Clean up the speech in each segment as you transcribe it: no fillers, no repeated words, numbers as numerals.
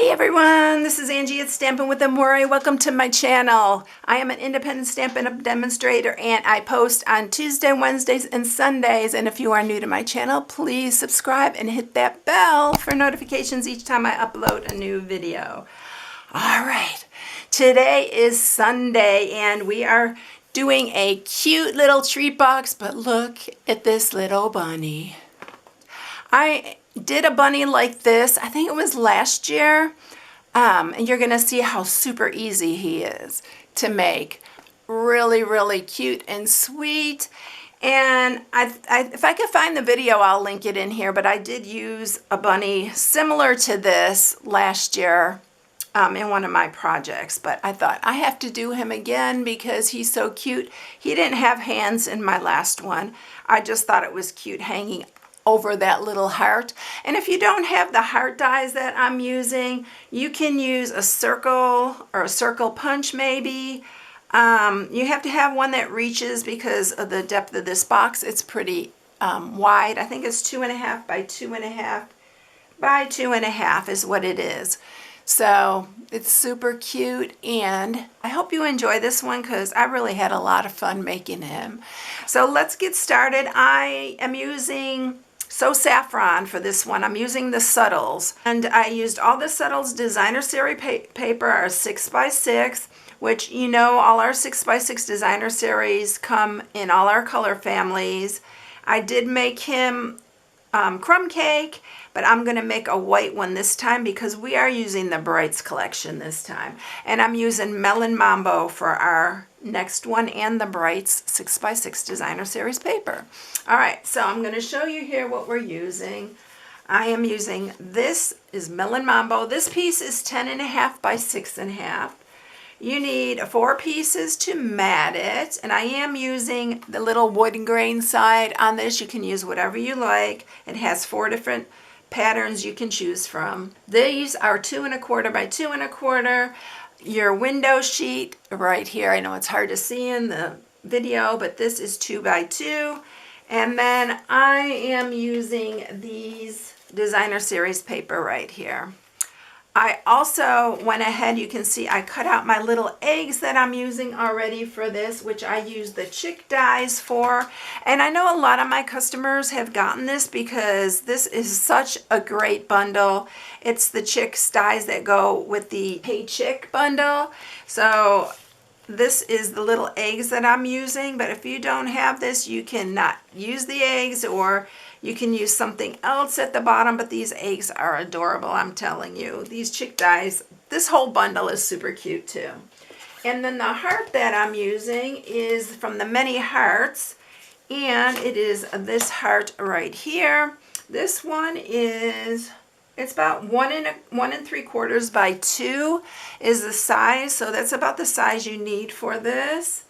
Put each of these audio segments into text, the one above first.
Hey everyone, this is Angie at StampingWithAmore. Welcome to my channel. I am an independent Stampin' Up! Demonstrator and I post on Tuesday, Wednesdays, and Sundays. And if you are new to my channel, please subscribe and hit that bell for notifications each time I upload a new video. All right, today is Sunday and we are doing a cute little treat box, but look at this little bunny. I did a bunny like this, I think it was last year, and you're gonna see how super easy he is to make. Really cute and sweet. And if I could find the video, I'll link it in here, but I did use a bunny similar to this last year in one of my projects, but I thought I have to do him again because he's so cute. He didn't have hands in my last one. I just thought it was cute hanging over that little heart. And if you don't have the heart dies that I'm using, you can use a circle or a circle punch maybe. You have to have one that reaches because of the depth of this box. It's pretty wide. I think it's 2.5 by 2.5 by 2.5 is what it is. So it's super cute, and I hope you enjoy this one because I really had a lot of fun making him. So let's get started. I am using Saffron for this one. I'm using the Subtles, and I used all the Subtles designer series paper, our 6x6, which you know all our 6x6 designer series come in all our color families. I did make him crumb cake, but I'm going to make a white one this time because we are using the Brights collection this time. And I'm using Melon Mambo for our next one and the Brights 6x6 designer series paper. All right, so I'm going to show you here what we're using. I am using, this is Melon Mambo. This piece is 10.5 by 6.5. You need 4 pieces to mat it, and I am using the little wood grain side on this. You can use whatever you like. It has 4 different patterns you can choose from. These are 2.25 by 2.25. Your window sheet right here, I know it's hard to see in the video, but this is 2 by 2. And then I am using these designer series paper right here. I also went ahead, you can see I cut out my little eggs that I'm using already for this, which I use the chick dies for. And I know a lot of my customers have gotten this because this is such a great bundle. It's the chick dies that go with the Hey Chick bundle. So this is the little eggs that I'm using, but if you don't have this, you cannot use the eggs, or you can use something else at the bottom, but these eggs are adorable, I'm telling you. These chick dies, this whole bundle is super cute too. And then the heart that I'm using is from the Many Hearts, and it is this heart right here. This one is, it's about 1 3/4 by 2 is the size, so that's about the size you need for this.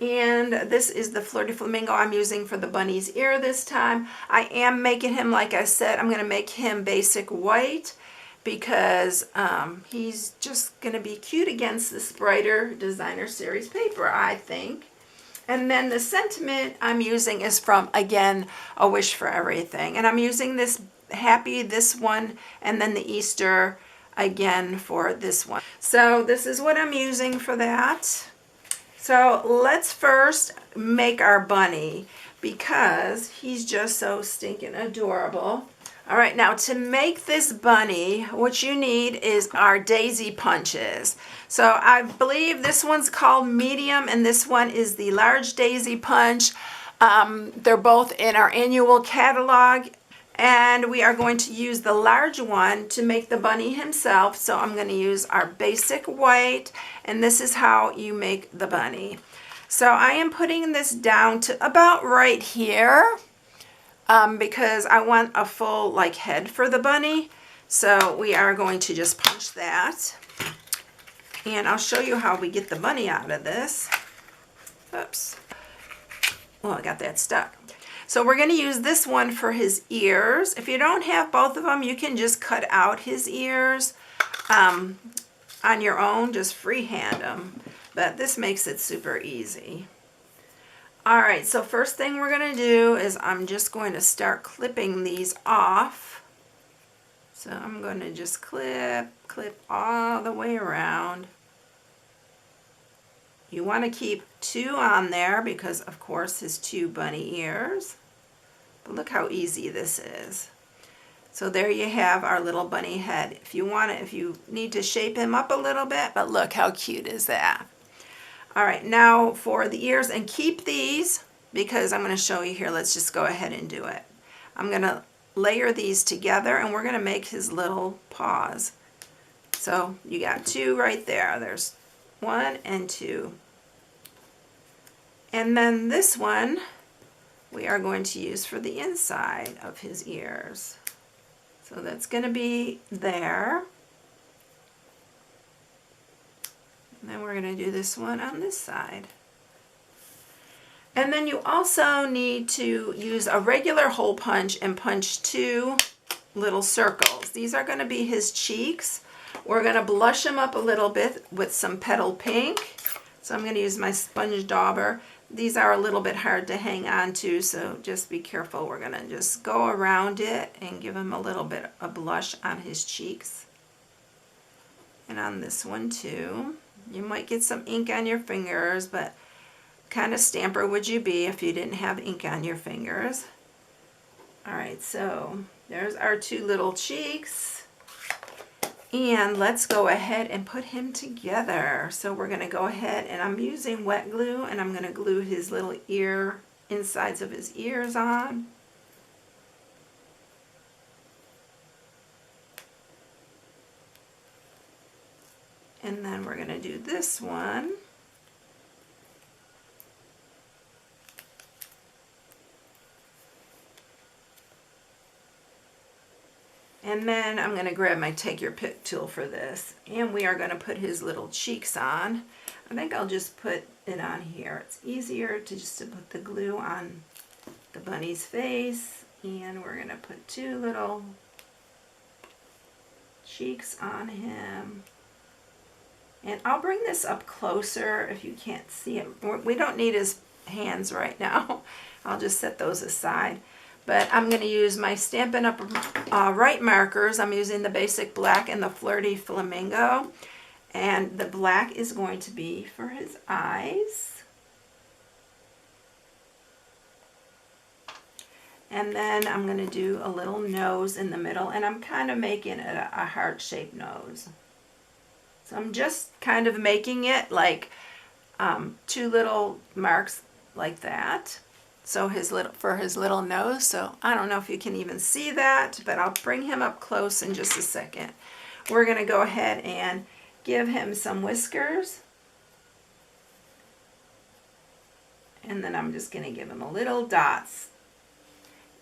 And this is the Flirty Flamingo I'm using for the bunny's ear this time. I am making him, like I said, I'm going to make him basic white because he's just going to be cute against this brighter designer series paper, I think. And then the sentiment I'm using is from, again, A Wish for Everything. And I'm using this Happy, this one, and then the Easter again for this one. So this is what I'm using for that. So let's first make our bunny because he's just so stinking adorable. All right, now to make this bunny, what you need is our daisy punches. So I believe this one's called medium and this one is the large daisy punch. They're both in our annual catalog. And we are going to use the large one to make the bunny himself. So I'm going to use our basic white, and this is how you make the bunny. So I am putting this down to about right here because I want a full like head for the bunny. So we are going to just punch that. And I'll show you how we get the bunny out of this. Oops. Oh, I got that stuck. So we're going to use this one for his ears. If you don't have both of them, you can just cut out his ears on your own, just freehand them. But this makes it super easy. All right, so first thing we're going to do is I'm just going to start clipping these off. So I'm going to just clip all the way around. You want to keep 2 on there because of course his 2 bunny ears. But look how easy this is. So there you have our little bunny head. If you need to shape him up a little bit, but look how cute is that. All right, now for the ears, and keep these because I'm going to show you here. Let's just go ahead and do it. I'm going to layer these together and we're going to make his little paws. So you got 2 right there. There's 1 and 2. And then this one we are going to use for the inside of his ears. So that's going to be there. And then we're going to do this one on this side. And then you also need to use a regular hole punch and punch 2 little circles. These are going to be his cheeks. We're going to blush him up a little bit with some petal pink. So I'm going to use my sponge dauber. These are a little bit hard to hang on to, so just be careful. We're going to just go around it and give him a little bit of blush on his cheeks. And on this one too. You might get some ink on your fingers, but what kind of stamper would you be if you didn't have ink on your fingers? Alright, so there's our 2 little cheeks. And let's go ahead and put him together. So we're going to go ahead, and I'm using wet glue, and I'm going to glue his little ear, insides of his ears on. And then we're going to do this one. And then I'm going to grab my Take Your Pick tool for this. And we are going to put his little cheeks on. I think I'll just put it on here. It's easier to put the glue on the bunny's face. And we're going to put 2 little cheeks on him. And I'll bring this up closer if you can't see it. We don't need his hands right now. I'll just set those aside. But I'm going to use my Stampin' Up! Right markers. I'm using the basic black and the Flirty Flamingo. And the black is going to be for his eyes. And then I'm going to do a little nose in the middle. And I'm kind of making it a heart-shaped nose. So I'm just kind of making it like 2 little marks like that. So for his little nose. So I don't know if you can even see that, but I'll bring him up close in just a second. We're going to go ahead and give him some whiskers. And then I'm just going to give him a little dots.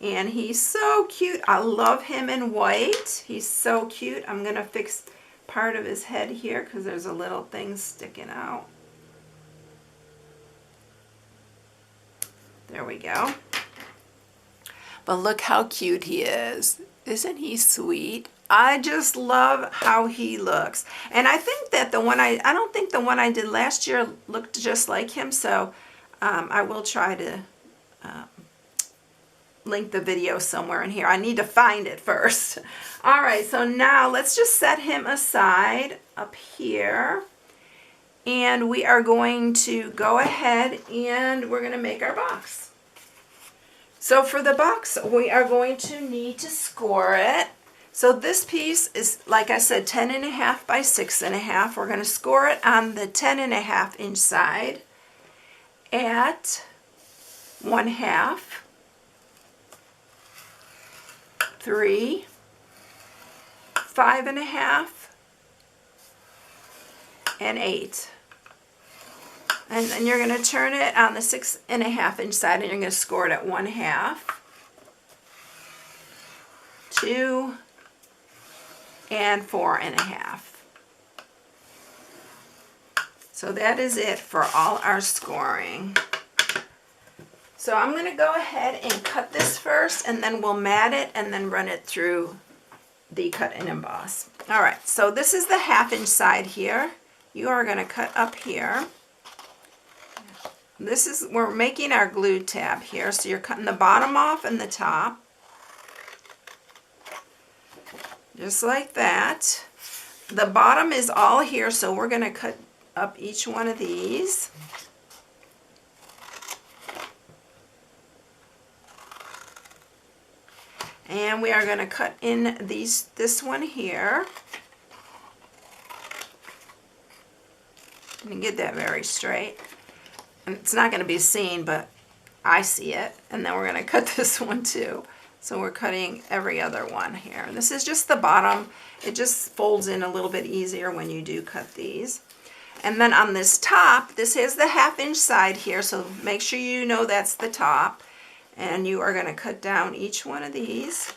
And he's so cute. I love him in white. He's so cute. I'm going to fix part of his head here because there's a little thing sticking out. There we go. But look how cute he is. Isn't he sweet? I just love how he looks. And I think that I don't think the one I did last year looked just like him, so I will try to link the video somewhere in here. I need to find it first. All right, so now let's just set him aside up here. And we are going to go ahead and we're going to make our box. So for the box, we are going to need to score it. So this piece is, like I said, 10.5 by 6.5. We're going to score it on the 10.5 inch side at 1/2, 3, 5.5, and 8. And then you're going to turn it on the 6.5 inch side, and you're going to score it at 1/2, 2, and 4.5. So that is it for all our scoring. So I'm going to go ahead and cut this first, and then we'll mat it and then run it through the cut and emboss. All right, so this is the 1/2 inch side here. You are going to cut up here. We're making our glue tab here, so you're cutting the bottom off and the top. just like that. The bottom is all here, so we're going to cut up each one of these. And we are going to cut in this one here. And get that very straight. And it's not going to be seen, but I see it. And then we're going to cut this one too. So we're cutting every other one here. And this is just the bottom. It just folds in a little bit easier when you do cut these. And then on this top, this has the 1/2 inch side here, so make sure you know that's the top. And you are going to cut down each one of these.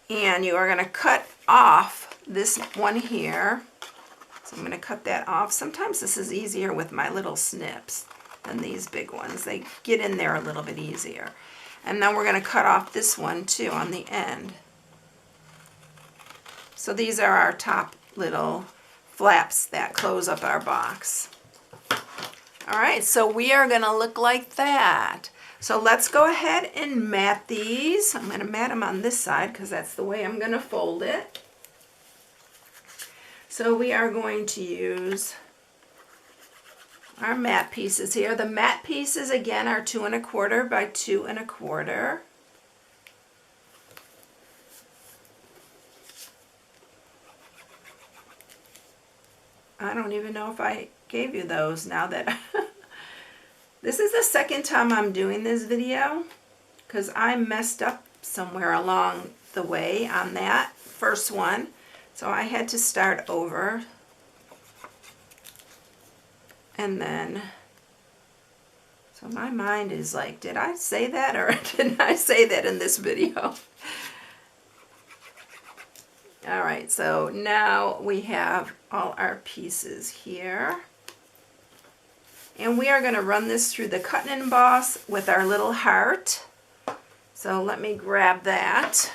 And you are going to cut off this one here. So I'm going to cut that off. Sometimes this is easier with my little snips than these big ones. They get in there a little bit easier. And then we're going to cut off this one too on the end. So these are our top little flaps that close up our box. All right, so we are going to look like that. So let's go ahead and mat these. I'm going to mat them on this side because that's the way I'm going to fold it. So we are going to use our mat pieces here. The mat pieces again are 2 1/4 by 2 1/4. I don't even know if I gave you those now that this is the second time I'm doing this video because I messed up somewhere along the way on that first one. So I had to start over. And then, so my mind is like, did I say that or didn't I say that in this video? All right, so now we have all our pieces here. And we are going to run this through the cut and emboss with our little heart. So let me grab that.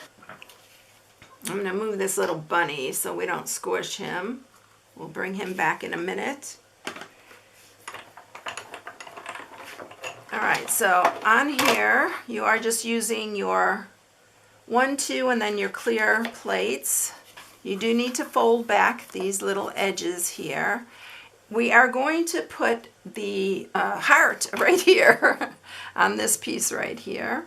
I'm going to move this little bunny so we don't squish him. We'll bring him back in a minute. All right, so on here, you are just using your 1, 2, and then your clear plates. You do need to fold back these little edges here. We are going to put the heart right here on this piece right here.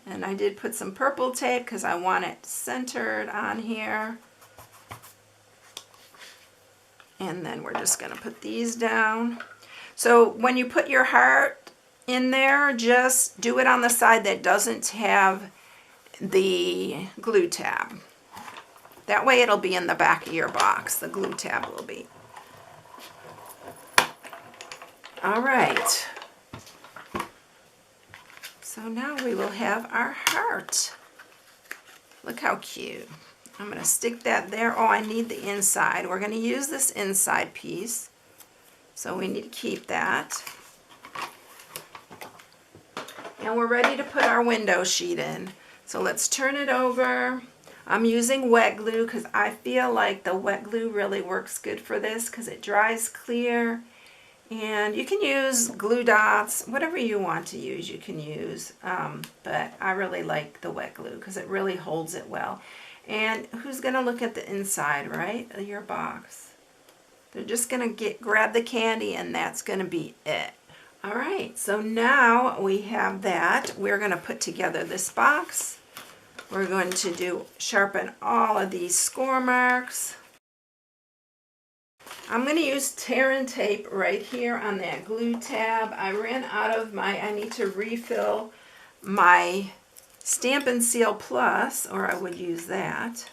And I did put some purple tape because I want it centered on here. And then we're just going to put these down. So when you put your heart in there, just do it on the side that doesn't have the glue tab. That way it'll be in the back of your box. The glue tab will be. All right. So now we will have our heart. Look how cute. I'm going to stick that there. Oh, I need the inside. We're going to use this inside piece. So we need to keep that. And we're ready to put our window sheet in. So let's turn it over. I'm using wet glue because I feel like the wet glue really works good for this because it dries clear. And you can use glue dots, whatever you want to use, you can use. But I really like the wet glue because it really holds it well. And who's going to look at the inside, right, of your box? They're just going to grab the candy and that's going to be it. All right, so now we have that. We're going to put together this box. We're going to sharpen all of these score marks. I'm going to use tear and tape right here on that glue tab. I ran out of I need to refill my Stamp and Seal Plus, or I would use that.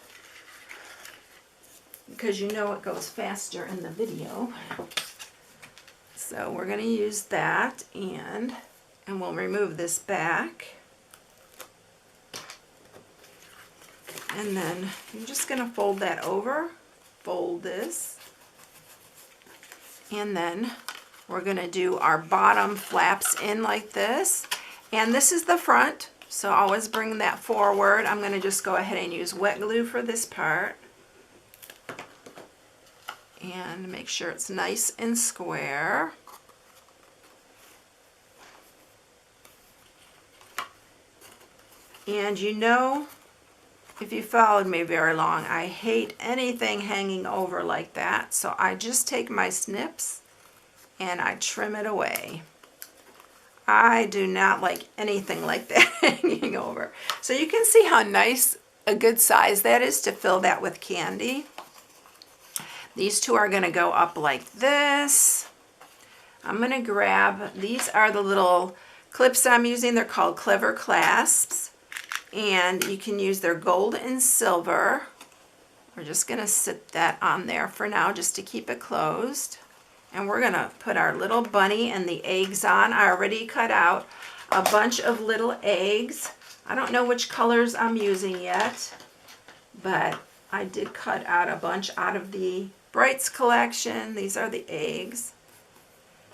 Because you know it goes faster in the video. So we're going to use that and we'll remove this back. And then I'm just going to fold that over, fold this, and then we're going to do our bottom flaps in like this. And this is the front, so always bring that forward. I'm going to just go ahead and use wet glue for this part. And make sure it's nice and square. And you know, if you followed me very long, I hate anything hanging over like that. So I just take my snips and I trim it away. I do not like anything like that hanging over. So you can see how nice a good size that is to fill that with candy. These two are going to go up like this. I'm going to grab, these are the little clips I'm using. They're called Clever Clasps. And you can use their gold and silver. We're just going to sit that on there for now just to keep it closed. And we're going to put our little bunny and the eggs on. I already cut out a bunch of little eggs. I don't know which colors I'm using yet, but I did cut out a bunch out of the Brights collection. These are the eggs,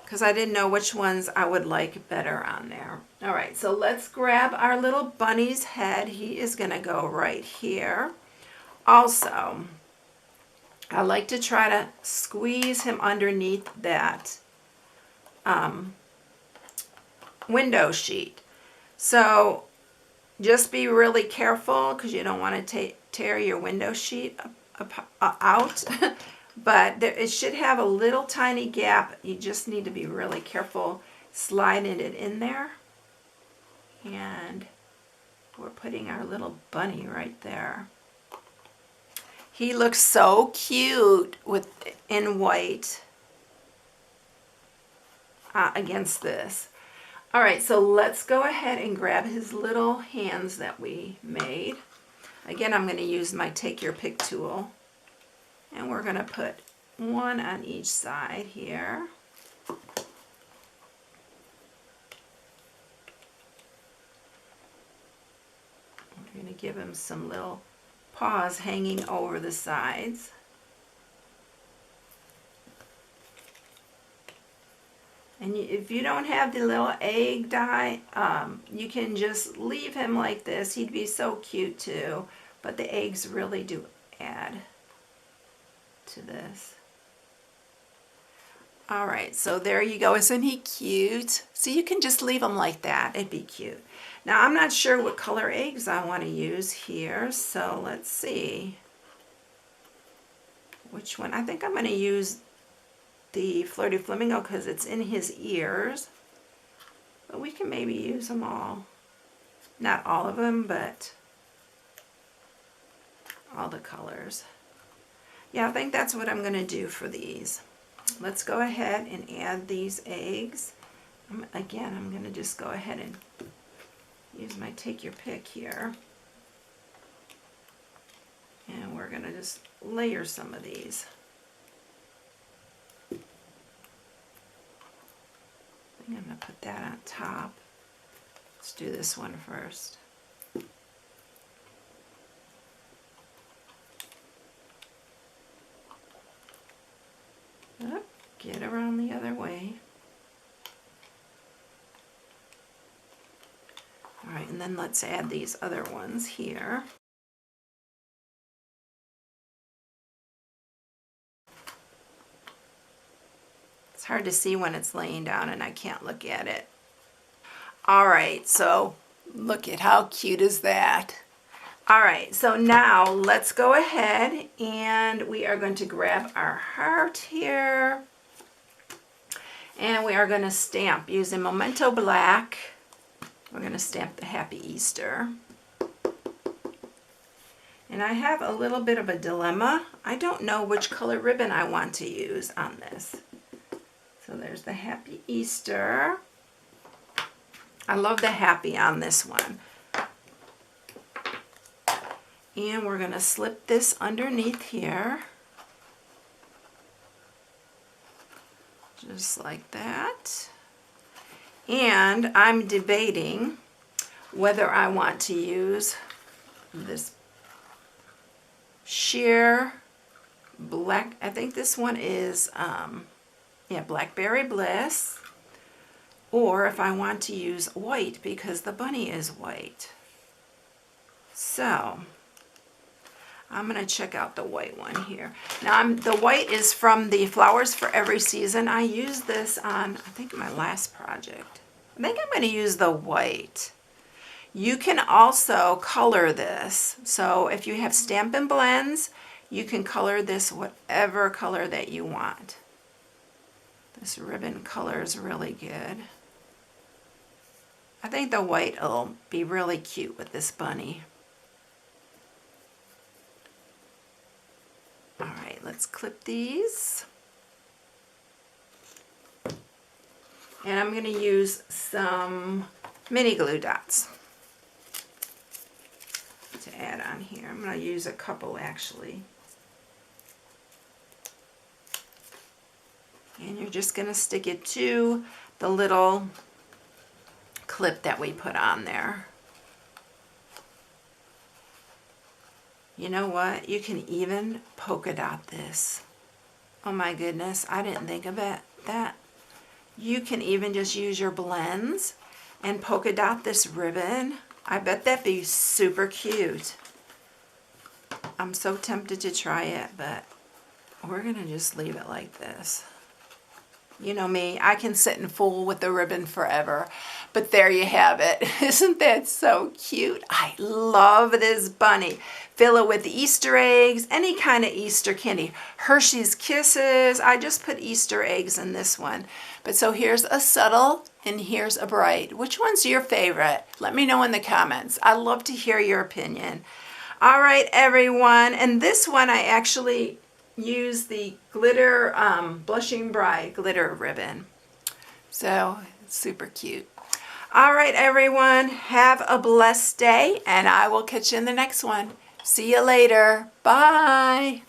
because I didn't know which ones I would like better on there. All right, so let's grab our little bunny's head. He is going to go right here. Also, I like to try to squeeze him underneath that window sheet. So just be really careful, because you don't want to tear your window sheet out. But it should have a little tiny gap. You just need to be really careful sliding it in there. And we're putting our little bunny right there. He looks so cute in white against this. All right, so let's go ahead and grab his little hands that we made. Again, I'm going to use my Take Your Pick tool. And we're going to put one on each side here. We're going to give him some little paws hanging over the sides. And if you don't have the little egg dye, you can just leave him like this. He'd be so cute too. But the eggs really do add to this. All right, so there you go. Isn't he cute? So you can just leave him like that. It'd be cute. Now, I'm not sure what color eggs I want to use here, so let's see which one. I think I'm going to use the Flirty Flamingo because it's in his ears, but we can maybe use them all. Not all of them, but all the colors. Yeah, I think that's what I'm going to do for these. Let's go ahead and add these eggs. Again, I'm going to just go ahead and use my Take Your Pick here. And we're going to just layer some of these. I think I'm going to put that on top. Let's do this one first. Get around the other way. All right, and then let's add these other ones here. It's hard to see when it's laying down and I can't look at it. All right, so look at how cute is that. All right, so now let's go ahead and we are going to grab our heart here. And we are going to stamp using Memento Black. We're going to stamp the Happy Easter. And I have a little bit of a dilemma. I don't know which color ribbon I want to use on this. So there's the Happy Easter. I love the happy on this one. And we're going to slip this underneath here. Just like that. And I'm debating whether I want to use this sheer black, I think this one is, Blackberry Bliss, or if I want to use white because the bunny is white. So I'm going to check out the white one here. Now, the white is from the Flowers for Every Season. I used this on, I think, my last project. I think I'm going to use the white. You can also color this. So if you have Stampin' Blends, you can color this whatever color that you want. This ribbon color is really good. I think the white will be really cute with this bunny. All right, let's clip these. And I'm going to use some mini glue dots to add on here. I'm going to use a couple actually. And you're just going to stick it to the little clip that we put on there. You know what? You can even polka dot this. Oh my goodness, I didn't think of that. You can even just use your blends and polka dot this ribbon. I bet that'd be super cute. I'm so tempted to try it, but we're gonna just leave it like this. You know me, I can sit and fool with the ribbon forever. But there you have it. Isn't that so cute? I love this bunny. Fill it with Easter eggs, any kind of Easter candy. Hershey's Kisses. I just put Easter eggs in this one. But so here's a subtle and here's a bright. Which one's your favorite? Let me know in the comments. I love to hear your opinion. All right, everyone. And this one I actually use the glitter Blushing Bride glitter ribbon. So it's super cute. All right, everyone, have a blessed day, and I will catch you in the next one. See you later. Bye.